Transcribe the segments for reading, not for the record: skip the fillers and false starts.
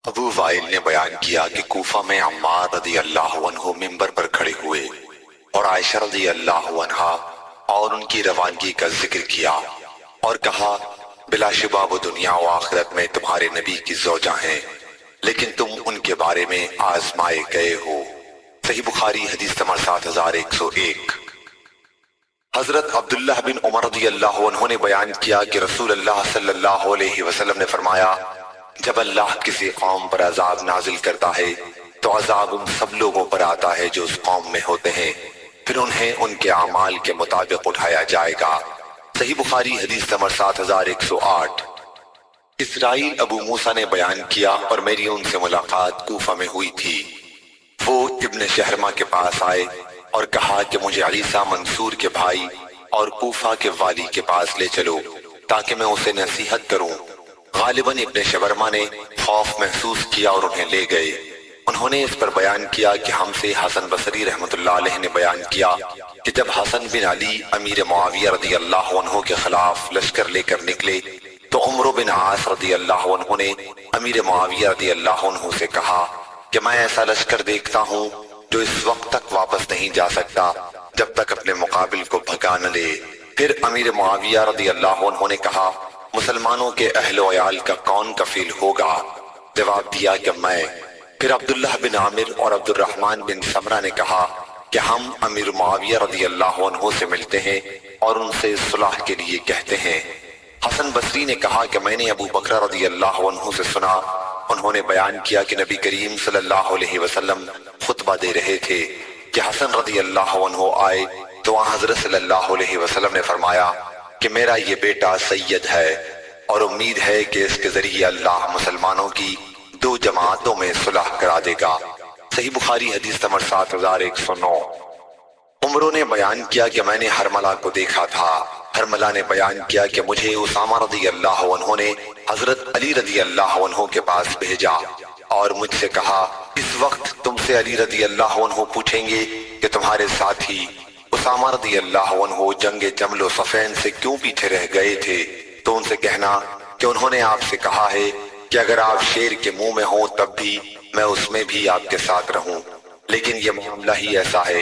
Abu while ने बयान किया कि कूफा में अम्मार रदी अल्लाह अन्हु मिंबर पर खड़े हुए और आयशा रदी अल्लाह अन्हा और उनकी रवानगी का जिक्र किया और कहा, बिलाशुबा वो दुनिया व आखिरत में तुम्हारे नबी की ज़ौजा हैं, लेकिन तुम उनके बारे में आजमाए गए हो। सही बुखारी हदीस नंबर 7101। हजरत अब्दुल्लाह बिन उमर रज़ी अल्लाह अन्हु ने बयान किया कि रसूल अल्लाह सल्लल्लाहु अलैहि वसल्लम ने फरमाया, जब अल्लाह किसी कौम पर अजाब नाजिल करता है तो अजाब उन सब लोगों पर आता है जो उस कौम में होते हैं, फिर उन्हें उनके अमाल के मुताबिक उठाया जाएगा। सही बुखारी हदीस नंबर 7108। इसराइल अबू मूसा ने बयान किया और मेरी उनसे मुलाकात कूफा में हुई थी। वो इब्न शहरमा के पास आए और कहा कि मुझे अलीसा मंसूर के भाई और कूफा के वाली के पास ले चलो ताकि मैं उसे नसीहत करूं। गालिबन इब्न शवर्मा ने खौफ महसूस किया और उन्हें ले गए। उन्होंने इस पर बयान किया कि हमसे हसन बसरी रहमतुल्लाह अलैह ने बयान किया कि जब हसन बिन अली अमीर मुआविया रदी अल्लाह अन्हु के खिलाफ लश्कर लेकर निकले तो उमर बिन आस रदी अल्लाह अन्हु ने अमीर मुआविया रदी अल्लाह अन्हु से कहा कि मैं ऐसा लश्कर देखता हूँ जो इस वक्त तक वापस नहीं जा सकता जब तक अपने मुकाबिल को भगा न ले। फिर अमीर मुआविया रदी अल्लाह अन्हु ने कहा, मुसलमानों के अहलो अयाल का कौन कफील होगा? जवाब दिया कि मैं। फिर अब्दुल्लाह बिन आमिर और अब्दुर्रहमान बिन समरा ने कहा कि हम अमीर मुआविया रज़ी अल्लाह अन्हु से मिलते हैं और उनसे सुलह के लिए कहते हैं। हसन बसरी ने कहा कि मैंने अबू बकर रज़ी अल्लाह अन्हु से सुना, उन्होंने बयान किया कि नबी करीम सल्लल्लाहु अलैहि वसल्लम खुतबा दे रहे थे कि हसन रज़ी अल्लाह अन्हु आए तो वहाँ हज़रत सल्लल्लाहु अलैहि वसल्लम ने फरमाया कि मेरा ये बेटा सैयद है और उम्मीद है कि इसके जरिए अल्लाह मुसलमानों की दो जमातों में सुलह करा देगा। सही बुखारी हदीस नंबर 7109। उमरों ने बयान किया कि मैंने हरमला को देखा था। हरमला ने बयान किया कि मुझे उसामा रज़ी अल्लाह अन्हु ने हजरत अली रज़ी अल्लाह अन्हु के पास भेजा और मुझसे कहा, इस वक्त तुमसे अली रज़ी अल्लाह अन्हु पूछेंगे कि तुम्हारे साथी उसामा रज़ी अल्लाह अन्हु जंगे जमलो सफैन से क्यों पीछे रह गए थे, तो उनसे कहना कि उन्होंने आपसे कहा है कि अगर आप शेर के मुंह में हो तब भी मैं उसमें भी आपके साथ रहूं, लेकिन यह मामला ही ऐसा है,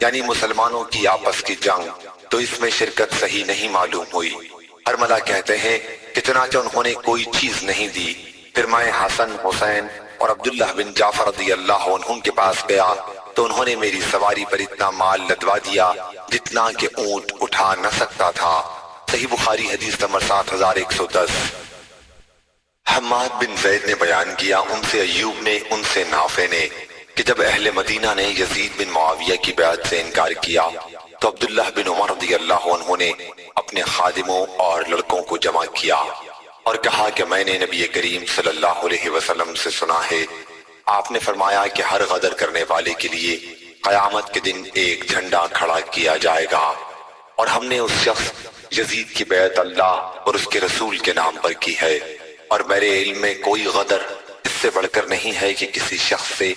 यानी मुसलमानों की आपस की जंग, तो इसमें शिरकत सही नहीं मालूम हुई। हरमला कहते हैं कि चुनांचे उन्होंने कोई चीज नहीं दी। फिर मैं हसन, हुसैन और अब्दुल्लाह बिन जाफर रज़ी अल्लाह अन्हुम के पास गया तो उन्होंने मेरी सवारी पर इतना माल लदवा दिया जितना कि ऊंट उठा न सकता था। सही बुखारी हदीस नंबर 7110। हम्माद बिन जैद ने बयान किया, उनसे अय्यूब ने, उनसे नाफे ने, कि जब अहले मदीना ने यजीद बिन मुआविया की बैत से इनकार किया तो अब्दुल्लाह बिन उमर रज़ी अल्लाह अन्हु ने अपने खादिमों और लड़कों को जमा किया और कहा कि मैंने नबी करीम सल्लल्लाहु अलैहि वसल्लम से सुना है, आपने फरमाया कि हर गदर करने वाले के लिए कयामत के दिन एक झंडा खड़ा किया जाएगा और हमने उस शख्स यजीद की बैत अल्लाह और उसके रसूल के नाम पर की है और मेरे इल्म में कोई गदर इससे बढ़कर नहीं है कि किसी शख्स से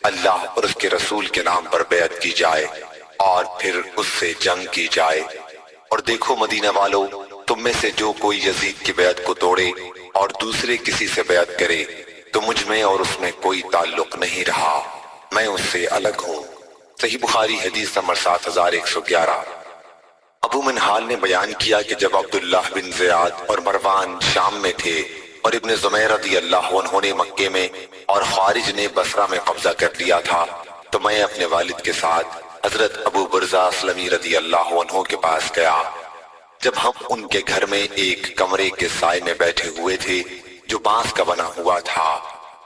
अल्लाह और उसके रसूल के नाम पर बैत की जाए और फिर उससे जंग की जाए। और देखो मदीना वालों, तुम में से जो कोई यजीद की बैत को तोड़े और दूसरे किसी से बैत करे तो मुझ में और उसमें कोई ताल्लुक नहीं रहा, मैं उससे अलग हूँ। सही बुखारी हदीस नंबर 7111। अबू मिनहाल ने बयान किया कि जब अब्दुल्लाह बिन ज़ियाद और मरवान शाम में थे और इब्न ज़ुमैर रज़ी अल्लाह अन्हु ने मक्के में और खारिज ने बसरा में कब्जा कर लिया था तो मैं अपने वालिद के साथ हजरत अबू बुरज़ा अस्लमी रज़ी अल्लाह अन्हु के पास गया। जब हम उनके घर में एक कमरे के साए में बैठे हुए थे जो बांस का बना हुआ था,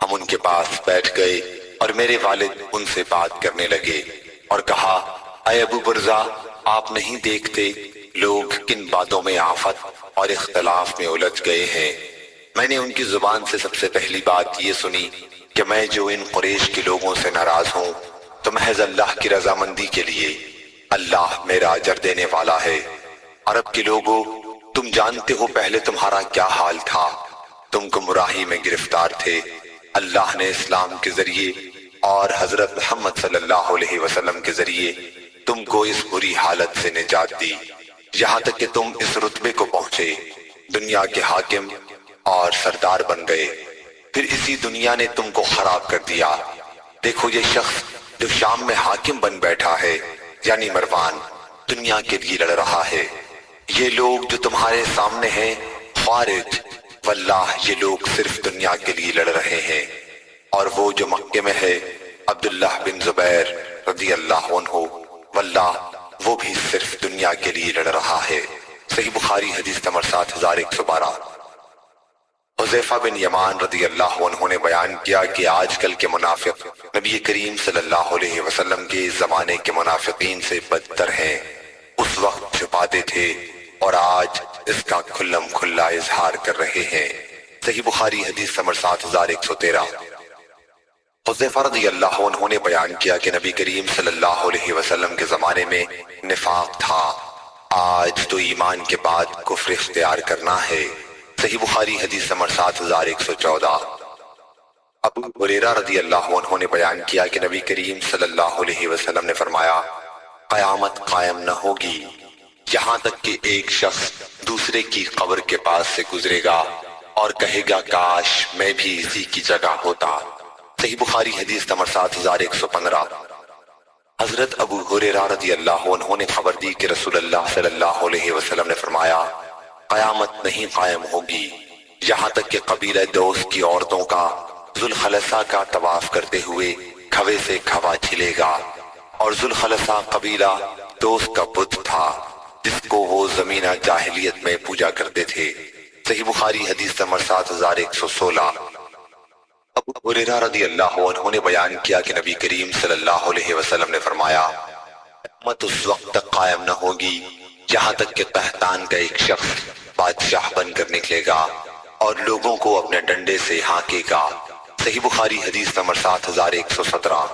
हम उनके पास बैठ गए और मेरे वालिद उनसे बात करने लगे और कहा, अय अबू बुरज़ा, आप नहीं देखते लोग किन बातों में आफत और इख्तलाफ में उलझ गए हैं। मैंने उनकी जुबान से सबसे पहली बात ये सुनी कि मैं जो इन कुरैश के लोगों से नाराज हूँ तो महज अल्लाह की रजामंदी के लिए अल्लाह मेरा अजर देने वाला है। अरब के लोगों, तुम जानते हो पहले तुम्हारा क्या हाल था, तुम गुमराही में गिरफ्तार थे। अल्लाह ने इस्लाम के जरिए और हजरत मोहम्मद सल्लल्लाहु अलैहि वसल्लम के जरिए तुमको इस बुरी हालत से निजात दी, यहाँ तक कि तुम इस रुतबे को पहुंचे, दुनिया के हाकिम और सरदार बन गए। پھر اسی دنیا نے تم کو خراب کر دیا۔ دیکھو یہ شخص جو شام میں حاکم بن بیٹھا ہے، یعنی مروان، دنیا کے لیے لڑ رہا ہے۔ یہ لوگ جو تمہارے سامنے ہیں خوارج، واللہ یہ لوگ صرف دنیا کے لیے لڑ رہے ہیں۔ اور وہ جو مکے میں ہے عبداللہ بن زبیر رضی اللہ عنہ، واللہ وہ بھی صرف دنیا کے لیے لڑ رہا ہے۔ صحیح بخاری حدیث نمبر 7112۔ حذیفہ بن یمان رضی اللہ عنہ نے بیان کیا کہ آج کل کے منافق نبی کریم صلی اللہ علیہ وسلم کے زمانے کے منافقین سے بدتر ہیں۔ اس وقت چھپاتے تھے اور آج اس کا کھلم کھلا اظہار کر رہے ہیں۔ صحیح بخاری حدیث نمبر 7113۔ حذیفہ رضی اللہ عنہ نے بیان کیا کہ نبی کریم صلی اللہ علیہ وسلم کے زمانے میں نفاق تھا، آج تو ایمان کے بعد کفر اختیار کرنا ہے۔ صحیح بخاری حدیث نمبر 7114۔ ابو ہریرہ رضی اللہ عنہ نے بیان کیا کہ نبی کریم صلی اللہ علیہ وسلم نے فرمایا، قیامت قائم نہ ہوگی یہاں تک کہ ایک شخص دوسرے کی قبر کے پاس سے گزرے گا اور کہے گا کاش میں بھی اسی کی جگہ ہوتا۔ صحیح بخاری حدیث نمبر 7115۔ حضرت ابو ہریرہ رضی اللہ عنہ نے خبر دی کہ رسول اللہ صلی اللہ علیہ وسلم نے فرمایا، قیامت نہیں قائم ہوگی یہاں تک کہ قبیلہ دوس کی عورتوں کا ذوالخلصہ کا طواف کرتے ہوئے کھوے سے کھوا چھلے گا، اور ذوالخلصہ قبیلہ دوس کا بت تھا جس کو وہ زمینہ جاہلیت میں پوجا کرتے تھے۔ صحیح بخاری حدیث نمبر 7116۔ ابو ہریرہ رضی اللہ عنہ نے بیان کیا کہ نبی کریم صلی اللہ علیہ وسلم نے فرمایا، قیامت اس وقت تک قائم نہ ہوگی یہاں تک کہ قحطان کا ایک شخص بادشاہ بن کر نکلے گا اور لوگوں کو اپنے ڈنڈے سے ہانکے گا۔ صحیح بخاری حدیث نمبر 7117۔